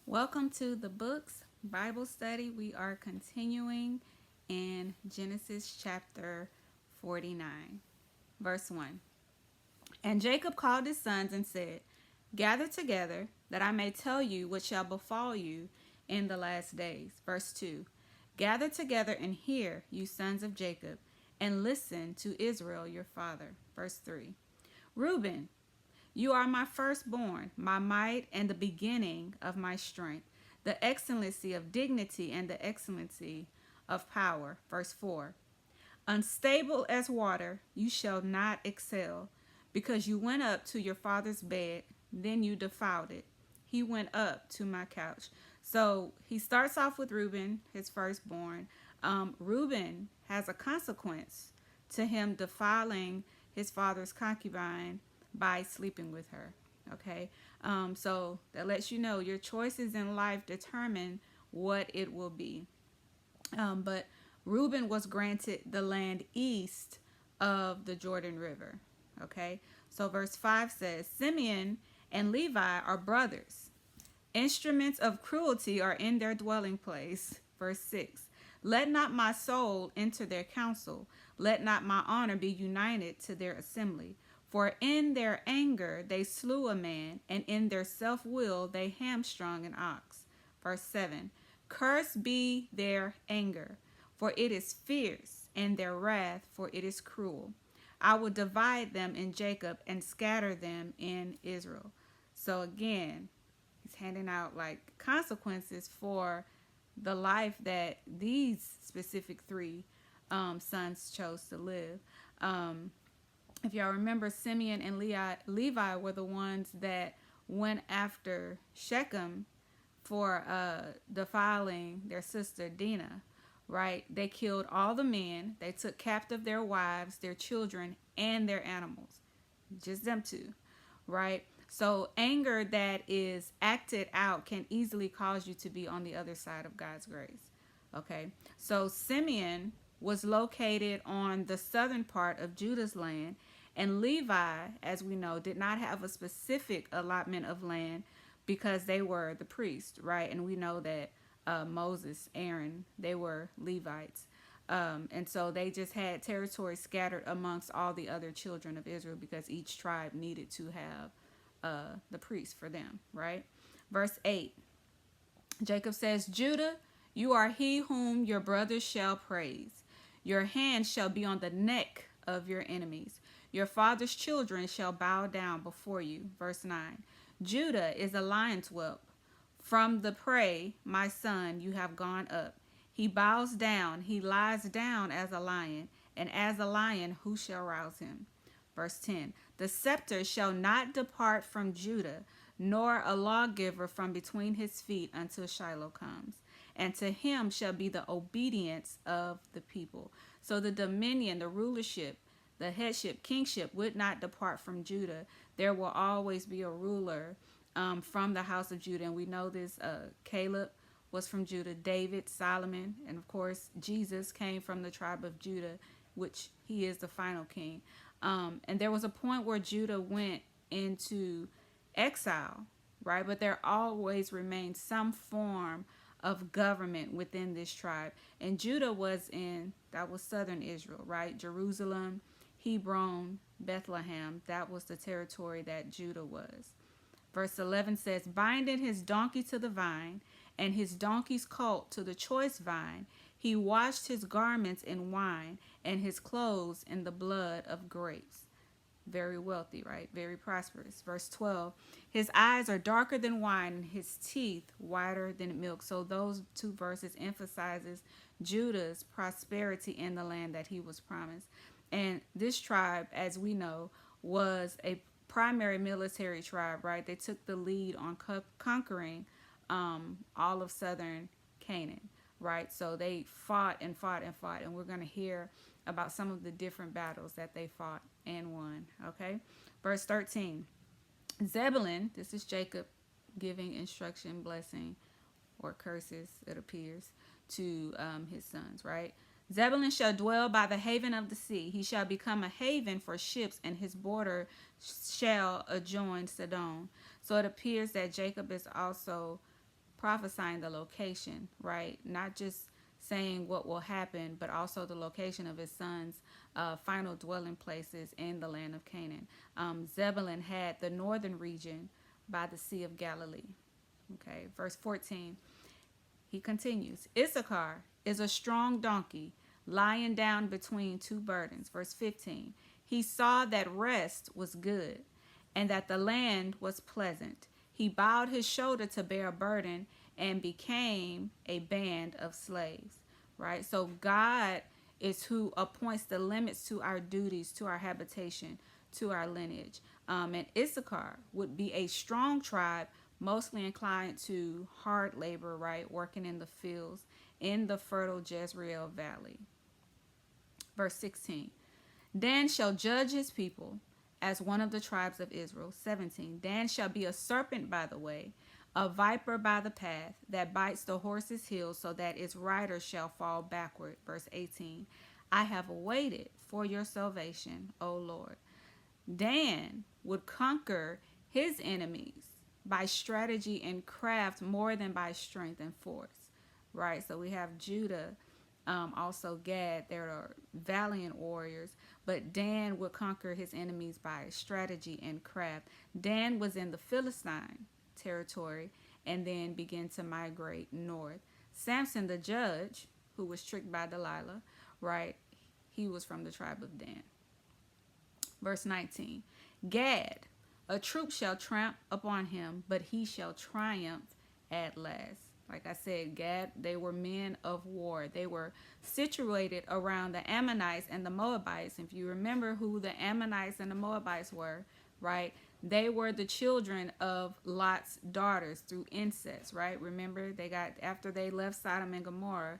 Welcome to the Books Bible Study. We are continuing in Genesis chapter 49, verse 1. And Jacob called his sons and said, Gather together, that I may tell you what shall befall you in the last days. Verse 2. Gather together and hear, you sons of Jacob, and listen to Israel your father. Verse 3. Reuben, you are my firstborn, my might, and the beginning of my strength, the excellency of dignity and the excellency of power. Verse 4. Unstable as water, you shall not excel, because you went up to your father's bed, then you defiled it. He went up to my couch. So he starts off with Reuben, his firstborn. Reuben has a consequence to him defiling his father's concubine by sleeping with her. Okay, so that lets you know your choices in life determine what it will be. But Reuben was granted the land east of the Jordan River. Okay, so verse 5 says, Simeon and Levi are brothers. Instruments of cruelty are in their dwelling place. Verse 6. Let not my soul enter their council. Let not my honor be united to their assembly. For in their anger they slew a man, and in their self-will they hamstrung an ox. Verse 7. Cursed be their anger, for it is fierce, and their wrath, for it is cruel. I will divide them in Jacob and scatter them in Israel. So again, he's handing out like consequences for the life that these specific three sons chose to live. If y'all remember, Simeon and Levi were the ones that went after Shechem for defiling their sister Dinah, right? They killed all the men. They took captive their wives, their children, and their animals. Just them two, right? So anger that is acted out can easily cause you to be on the other side of God's grace. Okay, so Simeon was located on the southern part of Judah's land, and Levi, as we know, did not have a specific allotment of land because they were the priests, right? And we know that Moses, Aaron, they were Levites. And so they just had territory scattered amongst all the other children of Israel because each tribe needed to have the priest for them, right? Verse 8, Jacob says, Judah, you are he whom your brothers shall praise. Your hand shall be on the neck of your enemies. Your father's children shall bow down before you. Verse 9, Judah is a lion's whelp. From the prey, my son, you have gone up. He bows down, he lies down as a lion, and as a lion, who shall rouse him? Verse 10, the scepter shall not depart from Judah, nor a lawgiver from between his feet until Shiloh comes. And to him shall be the obedience of the people. So the dominion, the rulership, the headship, kingship would not depart from Judah. There will always be a ruler from the house of Judah. And we know this, Caleb was from Judah, David, Solomon, and of course Jesus came from the tribe of Judah, which he is the final king. And there was a point where Judah went into exile, right? But there always remained some form of government within this tribe. And Judah that was southern Israel, right? Jerusalem, Hebron, Bethlehem, that was the territory that Judah was. Verse 11 says, binding his donkey to the vine and his donkey's colt to the choice vine, he washed his garments in wine and his clothes in the blood of grapes. Very wealthy, right? Very prosperous. Verse 12, his eyes are darker than wine and his teeth whiter than milk. So those two verses emphasizes Judah's prosperity in the land that he was promised. And this tribe, as we know, was a primary military tribe, right? They took the lead on conquering all of southern Canaan, right? So they fought and fought and fought, and we're going to hear about some of the different battles that they fought and won, okay? Verse 13, Zebulun, this is Jacob giving instruction, blessing, or curses, it appears, to his sons, right? Zebulun shall dwell by the haven of the sea. He shall become a haven for ships, and his border shall adjoin Sidon. So it appears that Jacob is also prophesying the location, right? Not just saying what will happen, but also the location of his son's final dwelling places in the land of Canaan. Zebulun had the northern region by the Sea of Galilee. Okay, verse 14. He continues, Issachar is a strong donkey, lying down between two burdens. Verse 15. He saw that rest was good, and that the land was pleasant. He bowed his shoulder to bear a burden and became a band of slaves. Right? So God is who appoints the limits to our duties, to our habitation, to our lineage. And Issachar would be a strong tribe, mostly inclined to hard labor, right? Working in the fields in the fertile Jezreel Valley. Verse 16. Dan shall judge his people as one of the tribes of Israel. 17. Dan shall be a serpent by the way, a viper by the path, that bites the horse's heels so that its rider shall fall backward. Verse 18. I have waited for your salvation, O Lord. Dan would conquer his enemies by strategy and craft more than by strength and force, right? So we have Judah, also Gad. There are valiant warriors, but Dan would conquer his enemies by strategy and craft. Dan was in the Philistine territory and then began to migrate north. Samson the judge, who was tricked by Delilah, right? He was from the tribe of Dan. Verse 19. Gad, a troop shall tramp upon him, but he shall triumph at last. Like I said, Gad, they were men of war. They were situated around the Ammonites and the Moabites. If you remember who the Ammonites and the Moabites were, right? They were the children of Lot's daughters through incest, right? Remember, they got, after they left Sodom and Gomorrah,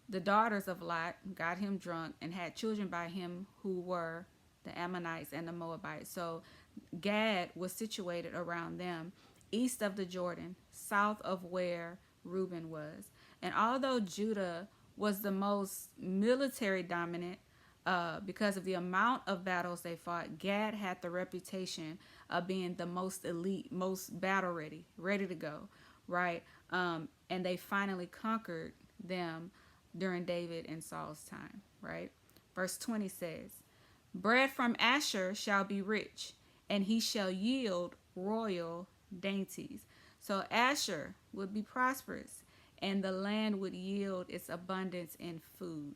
the daughters of Lot got him drunk and had children by him who were the Ammonites and the Moabites. So Gad was situated around them, east of the Jordan, south of where Reuben was. And although Judah was the most military dominant because of the amount of battles they fought, Gad had the reputation of being the most elite, most battle ready to go, right? And they finally conquered them during David and Saul's time, right? Verse 20 says, bread from Asher shall be rich, and he shall yield royal dainties. So Asher would be prosperous, and the land would yield its abundance in food.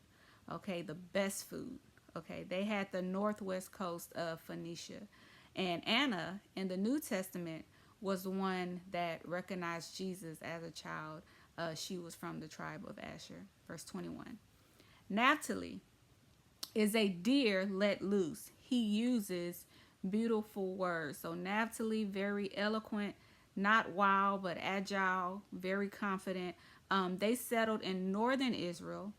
Okay, the best food. Okay, they had the northwest coast of Phoenicia. And Anna in the New Testament was the one that recognized Jesus as a child. She was from the tribe of Asher. Verse 21. Naphtali is a deer let loose. He uses beautiful words. So Naphtali, very eloquent, not wild, but agile, very confident. They settled in northern Israel,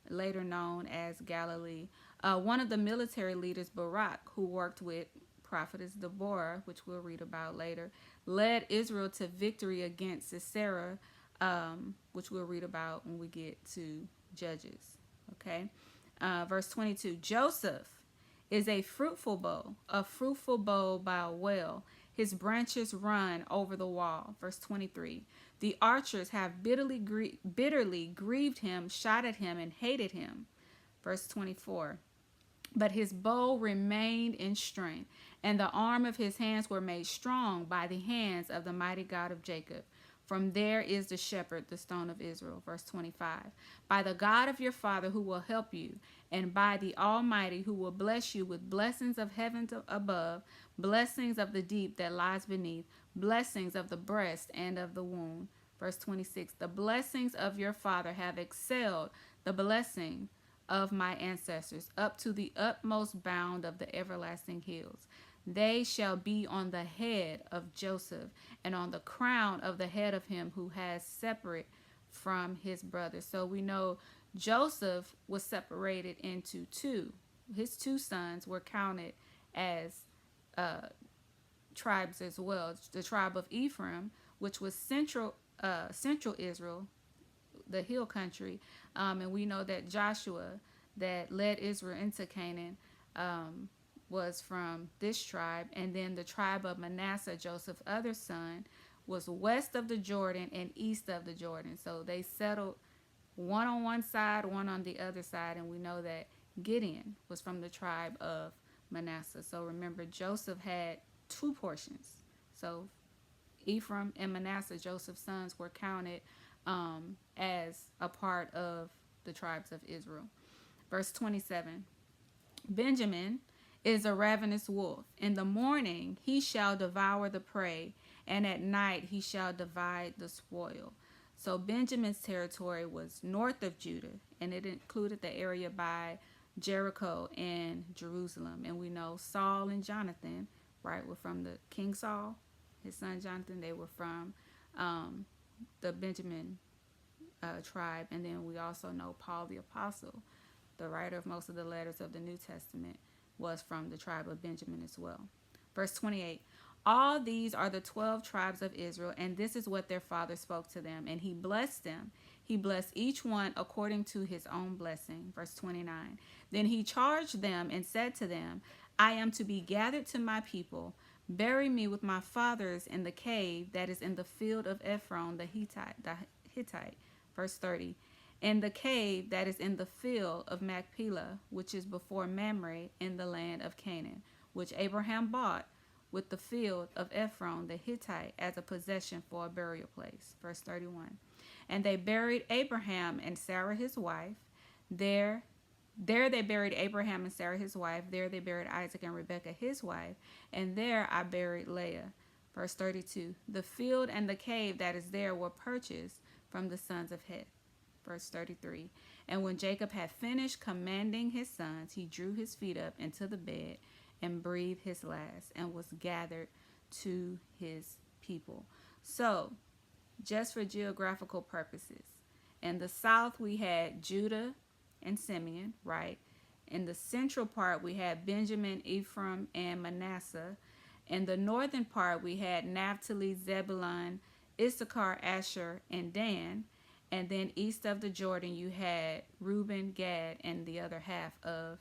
later known as Galilee. One of the military leaders, Barak, who worked with prophetess Deborah, which we'll read about later, led Israel to victory against Sisera, which we'll read about when we get to Judges. Okay, verse 22. Joseph is a fruitful bow by a well. His branches run over the wall. Verse 23. The archers have bitterly grieved him, shot at him, and hated him. Verse 24. But his bow remained in strength, and the arm of his hands were made strong by the hands of the mighty God of Jacob. From there is the shepherd, the stone of Israel. Verse 25. By the God of your father who will help you, and by the Almighty who will bless you with blessings of heaven above, blessings of the deep that lies beneath, blessings of the breast and of the womb. Verse 26. The blessings of your father have excelled the blessing of my ancestors up to the utmost bound of the everlasting hills. They shall be on the head of Joseph, and on the crown of the head of him who has separate from his brothers. So we know Joseph was separated into two. His two sons were counted as tribes as well. The tribe of Ephraim, which was central Israel, the hill country, and we know that Joshua, that led Israel into Canaan, was from this tribe. And then the tribe of Manasseh, Joseph's other son, was west of the Jordan and east of the Jordan. So they settled one on one side, one on the other side. And we know that Gideon was from the tribe of Manasseh. So remember, Joseph had two portions. So Ephraim and Manasseh, Joseph's sons, were counted as a part of the tribes of Israel. Verse 27, Benjamin is a ravenous wolf. In the morning he shall devour the prey, and at night he shall divide the spoil. So Benjamin's territory was north of Judah, and it included the area by Jericho and Jerusalem. And we know Saul and Jonathan, right, were from the King Saul, his son Jonathan. They were from the Benjamin tribe. And then we also know Paul the Apostle, the writer of most of the letters of the New Testament, was from the tribe of Benjamin as well. Verse 28, all these are the 12 tribes of Israel, and this is what their father spoke to them. And he blessed them. He blessed each one according to his own blessing. Verse 29, then he charged them and said to them, I am to be gathered to my people. Bury me with my fathers in the cave that is in the field of Ephron the Hittite. Verse 30, in the cave that is in the field of Machpelah, which is before Mamre in the land of Canaan, which Abraham bought with the field of Ephron the Hittite as a possession for a burial place. Verse 31. And they buried Abraham and Sarah his wife. There they buried Abraham and Sarah his wife. There they buried Isaac and Rebekah his wife. And there I buried Leah. Verse 32. The field and the cave that is there were purchased from the sons of Heth. Verse 33. And when Jacob had finished commanding his sons, he drew his feet up into the bed and breathed his last, and was gathered to his people. So, just for geographical purposes, in the south we had Judah and Simeon, right? In the central part we had Benjamin, Ephraim, and Manasseh. In the northern part we had Naphtali, Zebulun, Issachar, Asher, and Dan. And then east of the Jordan you had Reuben, Gad, and the other half of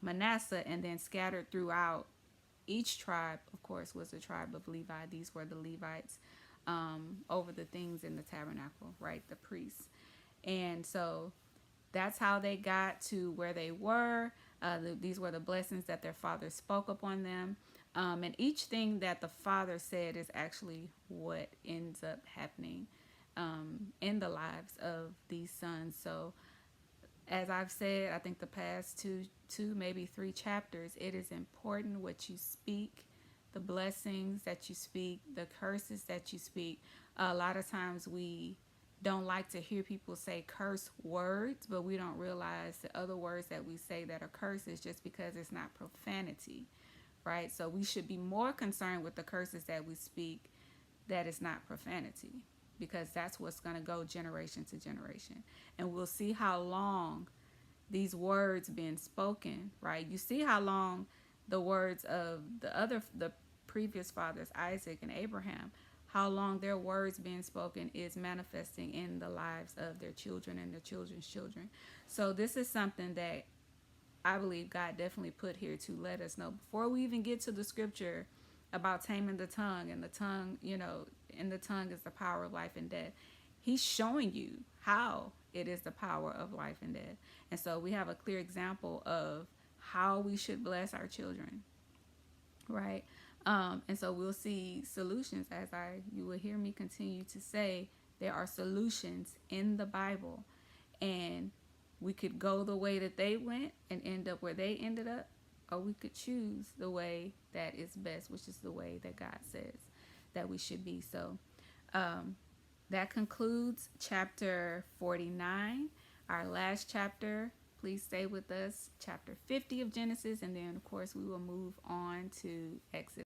Manasseh. And then scattered throughout each tribe, of course, was the tribe of Levi. These were the Levites over the things in the tabernacle, right? The priests. And so that's how they got to where they were. These were the blessings that their father spoke upon them. And each thing that the father said is actually what ends up happening in the lives of these sons. So as I've said, I think the past two, maybe 3 chapters, it is important what you speak, the blessings that you speak, the curses that you speak. A lot of times we don't like to hear people say curse words, but we don't realize the other words that we say that are curses just because it's not profanity, right? So we should be more concerned with the curses that we speak that is not profanity, because that's what's going to go generation to generation. And we'll see how long these words been spoken, right? You see how long the words of the previous fathers, Isaac and Abraham, how long their words being spoken is manifesting in the lives of their children and their children's children. So this is something that I believe God definitely put here to let us know before we even get to the scripture about taming the tongue, and the tongue, in the tongue is the power of life and death. He's showing you how it is the power of life and death. And so we have a clear example of how we should bless our children, right? And so we'll see solutions, as you will hear me continue to say, there are solutions in the Bible, and we could go the way that they went and end up where they ended up, or we could choose the way that is best, which is the way that God says that we should be. So that concludes chapter 49, our last chapter. Please stay with us, chapter 50 of Genesis, and then of course we will move on to Exodus.